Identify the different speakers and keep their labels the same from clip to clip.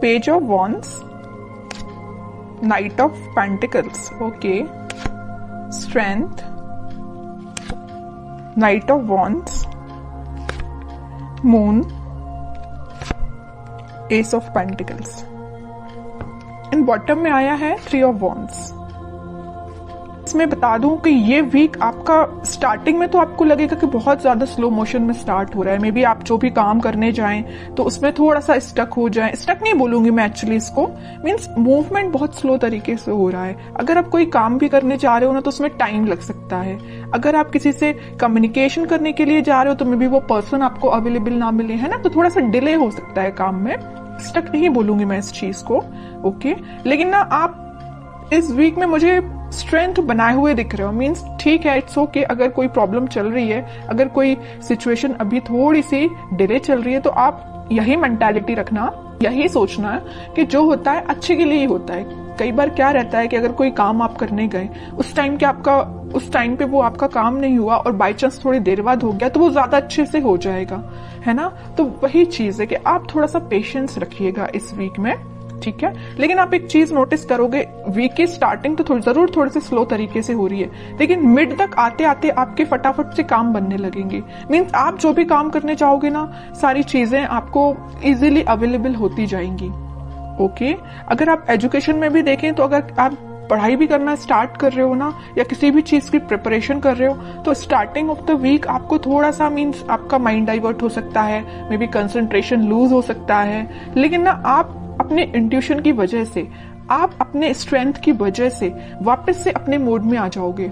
Speaker 1: Page of wands, night of pentacles, okay, strength, night of wands, moon, S of pentacles. And bottom में आया है three of wands. इसमें बता दूं कि ये वीक आपका स्टार्टिंग में तो आपको लगेगा कि बहुत ज्यादा स्लो मोशन में स्टार्ट हो रहा है। मे बी आप जो भी काम करने जाएं तो उसमें थोड़ा सा स्टक हो जाए। स्टक नहीं बोलूंगी मैं एक्चुअली इसको, मीन्स मूवमेंट बहुत स्लो तरीके से हो रहा है। अगर आप कोई काम भी करने जा रहे हो ना तो उसमें टाइम लग सकता है। अगर आप किसी से कम्युनिकेशन करने के लिए जा रहे हो तो मे बी वो पर्सन आपको अवेलेबल ना मिले, है ना, तो थोड़ा सा डिले हो सकता है काम में। स्टक नहीं बोलूंगी मैं इस चीज को, ओके। लेकिन ना आप इस वीक में मुझे स्ट्रेंथ बनाए हुए दिख रहे हो, मीन्स ठीक है, इट्स ओके। अगर कोई प्रॉब्लम चल रही है, अगर कोई सिचुएशन अभी थोड़ी सी डिले चल रही है, तो आप यही मेंटालिटी रखना, यही सोचना है कि जो होता है अच्छे के लिए ही होता है। कई बार क्या रहता है कि अगर कोई काम आप करने गए, उस टाइम पे वो आपका काम नहीं हुआ और बाई चांस थोड़ी देर बाद हो गया तो वो ज्यादा अच्छे से हो जाएगा, है ना। तो वही चीज है कि आप थोड़ा सा पेशेंस रखिएगा इस वीक में, ठीक है। लेकिन आप एक चीज नोटिस करोगे, वीक की स्टार्टिंग तो जरूर थोड़ी सी स्लो तरीके से हो रही है, लेकिन मिड तक आते आते आपके फटाफट से काम बनने लगेंगे। मीन्स आप जो भी काम करने चाहोगे ना, सारी चीजें आपको इजीली अवेलेबल होती जाएंगी, ओके। अगर आप एजुकेशन में भी देखें तो अगर आप पढ़ाई भी करना स्टार्ट कर रहे हो ना, या किसी भी चीज की प्रिपरेशन कर रहे हो, तो स्टार्टिंग ऑफ द वीक आपको थोड़ा सा मीन्स आपका माइंड डाइवर्ट हो सकता है, मे बी कंसंट्रेशन लूज हो सकता है। लेकिन ना आप अपने इंट्यूशन की वजह से, आप अपने स्ट्रेंथ की वजह से वापस से अपने मोड में आ जाओगे,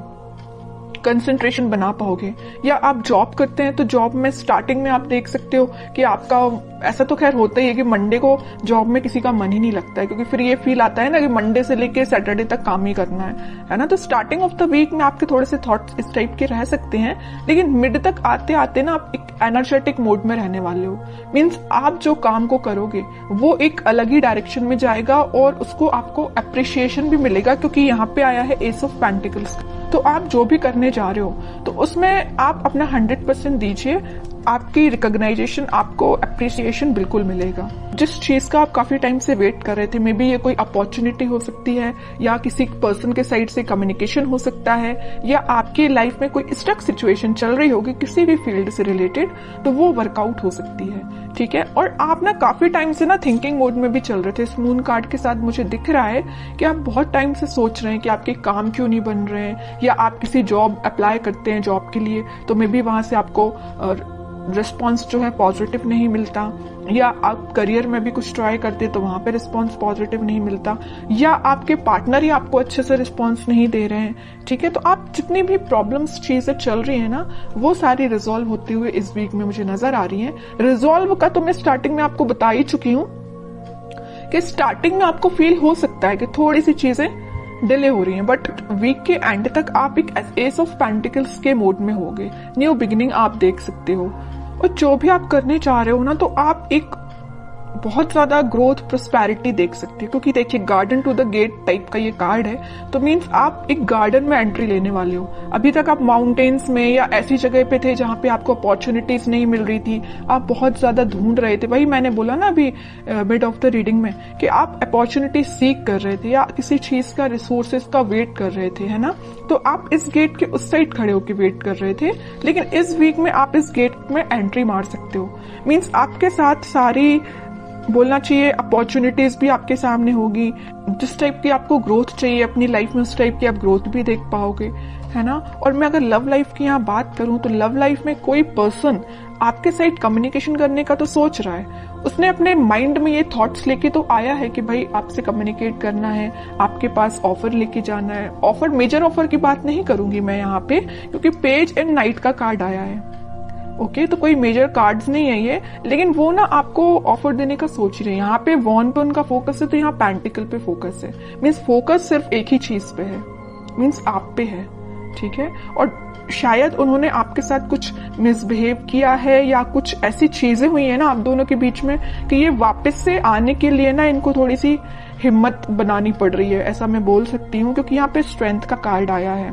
Speaker 1: कंसंट्रेशन बना पाओगे। या आप जॉब करते हैं तो जॉब में स्टार्टिंग में आप देख सकते हो कि आपका ऐसा तो खैर होता ही है कि मंडे को जॉब में किसी का मन ही नहीं लगता है, क्योंकि फिर ये फील आता है ना कि मंडे से लेके सैटरडे तक काम ही करना है ना। तो स्टार्टिंग ऑफ द वीक में आपके थोड़े से थॉट्स इस टाइप के रह सकते हैं, लेकिन मिड तक आते आते ना आप एक एनर्जेटिक मोड में रहने वाले हो। मीन्स आप जो काम को करोगे वो एक अलग ही डायरेक्शन में जाएगा और उसको आपको अप्रिशिएशन भी मिलेगा, क्योंकि यहाँ पे आया है एस ऑफ पेंटिकल्स। तो आप जो भी करने जा रहे हो तो उसमें आप अपना 100% दीजिए, आपकी रिकॉग्नाइजेशन, आपको अप्रिसिएशन बिल्कुल मिलेगा। जिस चीज का आप काफी टाइम से वेट कर रहे थे, मे बी ये कोई अपॉर्चुनिटी हो सकती है, या किसी पर्सन के साइड से कम्युनिकेशन हो सकता है, या आपके लाइफ में कोई स्टक सिचुएशन चल रही होगी किसी भी फील्ड से रिलेटेड, तो वो वर्कआउट हो सकती है, ठीक है। और आप ना काफी टाइम से ना थिंकिंग मोड में भी चल रहे थे। इस मून कार्ड के साथ मुझे दिख रहा है कि आप बहुत टाइम से सोच रहे हैं कि आपके काम क्यों नहीं बन रहे हैं, या आप किसी जॉब अप्लाई करते हैं जॉब के लिए तो मे बी वहां से आपको रिस्पॉन्स जो है पॉजिटिव नहीं मिलता, या आप करियर में भी कुछ ट्राई करते तो वहां पे रिस्पॉन्स पॉजिटिव नहीं मिलता, या आपके पार्टनर ही आपको अच्छे से रिस्पॉन्स नहीं दे रहे हैं, ठीक है। तो आप जितनी भी प्रॉब्लम्स चीजें चल रही है ना, वो सारी रिजॉल्व होते हुए इस वीक में मुझे नजर आ रही है। रिजॉल्व का तो मैं स्टार्टिंग में आपको बता ही चुकी हूँ कि स्टार्टिंग में आपको फील हो सकता है कि थोड़ी सी चीजें डिले हो रही हैं, बट वीक के एंड तक आप एक एस ऑफ पेंटिकल्स के मोड में होगे। न्यू बिगिनिंग आप देख सकते हो, और जो भी आप करने चाह रहे हो ना, तो आप एक बहुत ज्यादा ग्रोथ प्रोस्पेरिटी देख सकते हो, क्योंकि देखिए garden to the gate type का ये कार्ड है, तो मीन्स आप एक गार्डन में एंट्री लेने वाले हो। अभी तक आप माउंटेन्स में या ऐसी जगह पे थे जहां पे आपको अपॉर्चुनिटीज नहीं मिल रही थी, आप बहुत ज्यादा ढूंढ रहे थे। वही मैंने बोला ना अभी मिड ऑफ द रीडिंग में कि आप अपॉर्चुनिटी सीख कर रहे थे या किसी चीज का रिसोर्सेज का वेट कर रहे थे, है ना। तो आप इस गेट के उस साइड खड़े होकर वेट कर रहे थे, लेकिन इस वीक में आप इस गेट में एंट्री मार सकते हो। मीन्स आपके साथ सारी बोलना चाहिए अपॉर्चुनिटीज भी आपके सामने होगी। जिस टाइप की आपको ग्रोथ चाहिए अपनी लाइफ में, उस टाइप की आप ग्रोथ भी देख पाओगे, है ना। और मैं अगर लव लाइफ की यहाँ बात करूं तो लव लाइफ में कोई पर्सन आपके साथ कम्युनिकेशन करने का तो सोच रहा है, उसने अपने माइंड में ये थॉट्स लेके तो आया है कि भाई आपसे कम्युनिकेट करना है, आपके पास ऑफर लेके जाना है। ऑफर, मेजर ऑफर की बात नहीं करूंगी मैं यहाँ पे, क्योंकि पेज एंड नाइट का कार्ड आया है, ओके। तो कोई मेजर कार्ड्स नहीं है ये, लेकिन वो ना आपको ऑफर देने का सोच रहे हैं। यहाँ पे वॉन पे उनका फोकस है, तो यहाँ पेंटिकल पे फोकस है। मीन्स फोकस सिर्फ एक ही चीज पे है, मीन्स आप पे है, ठीक है। और शायद उन्होंने आपके साथ कुछ मिसबिहेव किया है, या कुछ ऐसी चीजें हुई है ना आप दोनों के बीच में कि ये वापस से आने के लिए ना इनको थोड़ी सी हिम्मत बनानी पड़ रही है, ऐसा मैं बोल सकती हूँ, क्योंकि यहाँ पे स्ट्रेंथ का कार्ड आया है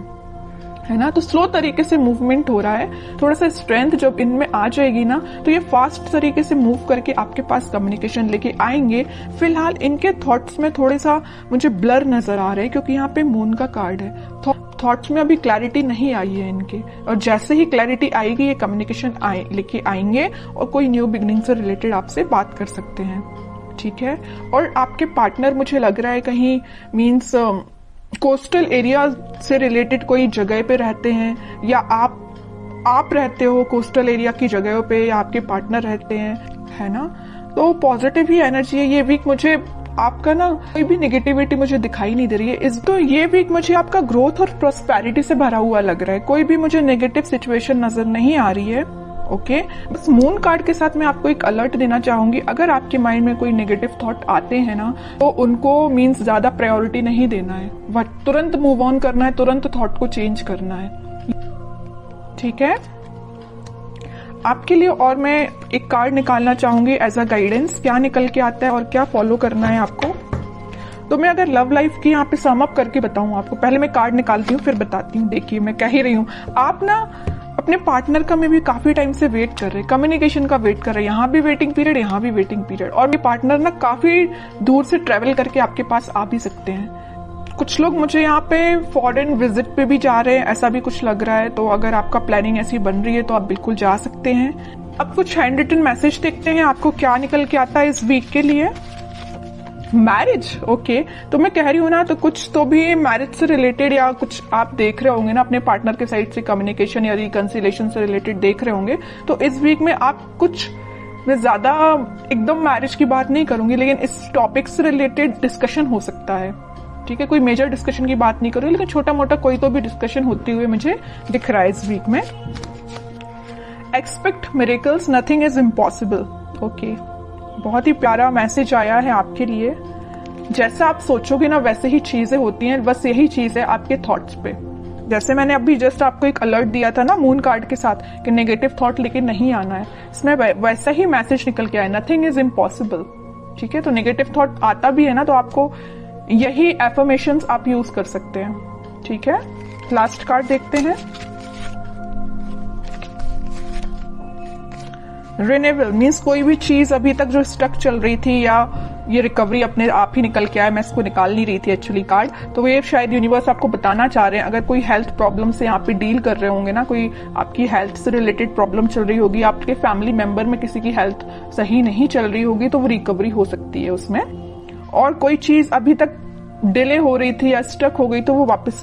Speaker 1: है ना। तो स्लो तरीके से मूवमेंट हो रहा है, थोड़ा सा स्ट्रेंथ जब इनमें आ जाएगी ना तो ये फास्ट तरीके से मूव करके आपके पास कम्युनिकेशन लेके आएंगे। फिलहाल इनके थॉट्स में थोड़े सा मुझे ब्लर नजर आ रहे हैं, क्योंकि यहाँ पे मून का कार्ड है। थॉट्स में अभी क्लैरिटी नहीं आई है इनके, और जैसे ही क्लैरिटी आएगी ये कम्युनिकेशन लेके आएंगे और कोई न्यू बिगनिंग से रिलेटेड आपसे बात कर सकते हैं, ठीक है। और आपके पार्टनर मुझे लग रहा है कहीं मीन्स कोस्टल एरिया से रिलेटेड कोई जगह पे रहते हैं, या आप रहते हो कोस्टल एरिया की जगहों पे, या आपके पार्टनर रहते हैं, है ना। तो पॉजिटिव ही एनर्जी है ये वीक। मुझे आपका ना कोई भी नेगेटिविटी मुझे दिखाई नहीं दे रही है तो ये वीक मुझे आपका ग्रोथ और प्रॉस्पेरिटी से भरा हुआ लग रहा है। कोई भी मुझे नेगेटिव सिचुएशन नजर नहीं आ रही है, ओके। बस मून कार्ड के साथ मैं आपको एक अलर्ट देना चाहूंगी, अगर आपके माइंड में कोई नेगेटिव थॉट आते हैं ना तो उनको मीन्स ज्यादा प्रायोरिटी नहीं देना है, तुरंत मूव ऑन करना है, तुरंत थॉट को चेंज करना है, ठीक है आपके लिए। और मैं एक कार्ड निकालना चाहूंगी एज अ गाइडेंस, क्या निकल के आता है और क्या फॉलो करना है आपको। तो मैं अगर लव लाइफ की यहाँ पे सम अप करके बताऊं आपको, पहले मैं कार्ड निकालती हूँ फिर बताती हूँ। देखिए मैं कह ही रही हूँ, आप ना अपने पार्टनर का में भी काफी टाइम से वेट कर रहे हैं, कम्युनिकेशन का वेट कर रहे हैं, यहाँ भी वेटिंग पीरियड, यहाँ भी वेटिंग पीरियड, और ये पार्टनर ना काफी दूर से ट्रेवल करके आपके पास आ भी सकते हैं। कुछ लोग मुझे यहाँ पे फॉरेन विजिट पे भी जा रहे हैं, ऐसा भी कुछ लग रहा है। तो अगर आपका प्लानिंग ऐसी बन रही है तो आप बिल्कुल जा सकते हैं। अब कुछ हैंड रिटन मैसेज देखते हैं आपको क्या निकल के आता है इस वीक के लिए। Marriage, okay. तो मैं कह रही हूँ ना, तो कुछ तो भी मैरिज से रिलेटेड या कुछ आप देख रहे होंगे ना, अपने पार्टनर के साइड से कम्युनिकेशन या रिकंसिलेशन से रिलेटेड देख रहे होंगे। तो इस वीक में आप कुछ, मैं ज्यादा एकदम मैरिज की बात नहीं करूंगी, लेकिन इस टॉपिक से रिलेटेड डिस्कशन हो सकता है, ठीक है। कोई मेजर डिस्कशन की बात नहीं करूंगी, लेकिन छोटा मोटा कोई तो भी डिस्कशन होती हुई मुझे दिख रहा है इस वीक में। Expect miracles, nothing is impossible, okay. बहुत ही प्यारा मैसेज आया है आपके लिए। जैसा आप सोचोगे ना वैसे ही चीजें होती हैं, बस यही चीज है आपके थॉट्स पे। जैसे मैंने अभी जस्ट आपको एक अलर्ट दिया था ना मून कार्ड के साथ कि नेगेटिव थॉट लेके नहीं आना है, इसमें वैसा ही मैसेज निकल के आया, नथिंग इज इम्पॉसिबल, ठीक है। तो नेगेटिव थॉट आता भी है ना तो आपको यही एफर्मेशंस आप यूज कर सकते हैं, ठीक है। लास्ट कार्ड देखते हैं, रिन्यूअल मीन्स कोई भी चीज अभी तक जो स्टक चल रही थी या ये रिकवरी अपने आप ही निकल के आया, मैं इसको निकाल नहीं रही थी एक्चुअली कार्ड। तो ये शायद यूनिवर्स आपको बताना चाह रहे हैं, अगर कोई हेल्थ प्रॉब्लम से यहाँ पे डील कर रहे होंगे ना, कोई आपकी हेल्थ से रिलेटेड प्रॉब्लम चल रही होगी, आपके फैमिली मेंबर में किसी की हेल्थ सही नहीं चल रही होगी, तो वो रिकवरी हो सकती है उसमें। और कोई चीज अभी तक डिले हो रही थी या स्टक हो गई तो वो वापस से